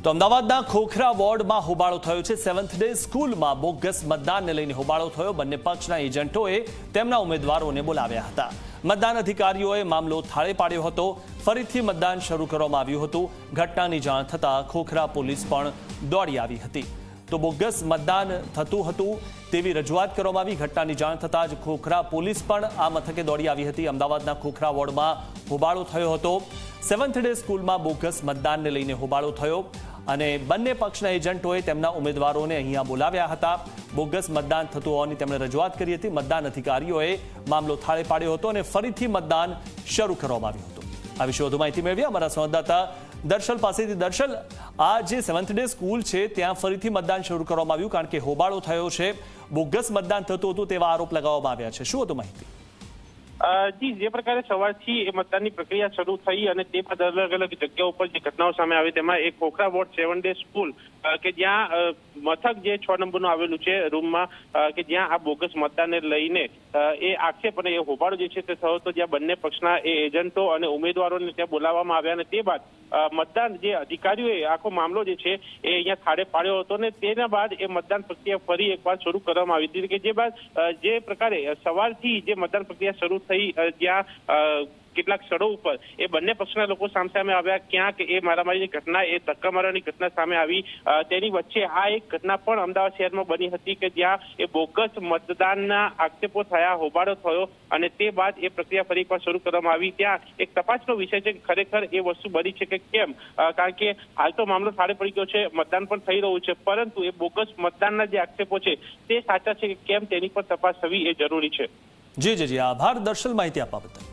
તો અમદાવાદના ખોખરા વોર્ડમાં હોબાળો થયો છે। 7th ડે સ્કૂલમાં બોગસ મતદાનને લઈને હોબાળો થયો। બંને પક્ષના એજન્ટોએ તેમના ઉમેદવારોને બોલાવ્યા હતા। મતદાન અધિકારીઓએ મામલો થાળે પાડ્યો હતો। ફરીથી મતદાન શરૂ કરવામાં આવ્યું હતું। ઘટનાની જાણ થતાં ખોખરા પોલીસ પણ દોડી આવી હતી। તો બોગસ મતદાન થતું હતું તેવી રજૂઆત કરવામાં આવી। ઘટનાની જાણ થતાં જ ખોખરા પોલીસ પણ આ મથકે દોડી આવી હતી। અમદાવાદના ખોખરા વોર્ડમાં હોબાળો થયો હતો। 7th ડે સ્કૂલમાં બોગસ મતદાનને લઈને હોબાળો થયો અને બંને પક્ષના એજન્ટોએ તેમના ઉમેદવારોને અહીંયા બોલાવ્યા હતા। બોગસ મતદાન થતું હોવાની તેમણે રજૂઆત કરી હતી। મતદાન અધિકારીઓએ મામલો થાળે પાડ્યો હતો અને ફરીથી મતદાન શરૂ કરવામાં આવ્યું હતું। આ વિશે વધુ માહિતી મેળવી અમારા સંવાદદાતા દર્શલ પાસેથી। દર્શલ, આ જે 7th ડે સ્કૂલ છે ત્યાં ફરીથી મતદાન શરૂ કરવામાં આવ્યું કારણ કે હોબાળો થયો છે, બોગસ મતદાન થતું હતું તેવા આરોપ લગાવવામાં આવ્યા છે। શું હતું માહિતી? જી, જે પ્રકારે સવારથી એ મતદાનની પ્રક્રિયા શરૂ થઈ અને તે બાદ અલગ અલગ જગ્યાઓ ઉપર જે ઘટનાઓ સામે આવી તેમાં એક ખોખરા વોર્ડ 7 ડે સ્કૂલ કે જ્યાં મથક જે 6 નંબરનું આવેલું છે રૂમમાં કે જ્યાં આ બોગસ મતદાનને લઈને એ આક્ષેપ અને એ હોબાળો જે છે તે થયો હતો, જ્યાં બંને પક્ષના એ એજન્ટો અને ઉમેદવારોને ત્યાં બોલાવવામાં આવ્યા અને તે બાદ મતદાન જે અધિકારીઓએ આખો મામલો જે છે એ અહીંયા થાળે પાડ્યો હતો અને તેના બાદ એ મતદાન પ્રક્રિયા ફરી એકવાર શરૂ કરવામાં આવી હતી કે જે બાદ જે પ્રકારે સવારથી જે મતદાન પ્રક્રિયા શરૂ થઈ જ્યાં કેટલાક સ્થળો ઉપર એ બંને પક્ષના લોકો સામે આવ્યા, ક્યાંક એ મારામારીની ઘટના એ ધક્કા મારવાની ઘટના સામે આવી। તેની વચ્ચે આ એક ઘટના પણ અમદાવાદ શહેરમાં બની હતી કે જ્યાં એ બોગસ મતદાનના આક્ષેપો થયા, હોબાળો થયો અને તે બાદ એ પ્રક્રિયા ફરી એકવાર શરૂ કરવામાં આવી। ત્યાં એક તપાસનો વિષય છે કે ખરેખર એ વસ્તુ બની છે કે કેમ, કારણ કે હાલ તો મામલો થાળે પડી ગયો છે, મતદાન પણ થઈ રહ્યું છે, પરંતુ એ બોગસ મતદાનના જે આક્ષેપો છે તે સાચા છે કે કેમ તેની પર તપાસ થવી એ જરૂરી છે। જી, આભાર દર્શલ માહિતી આપવા બદલ।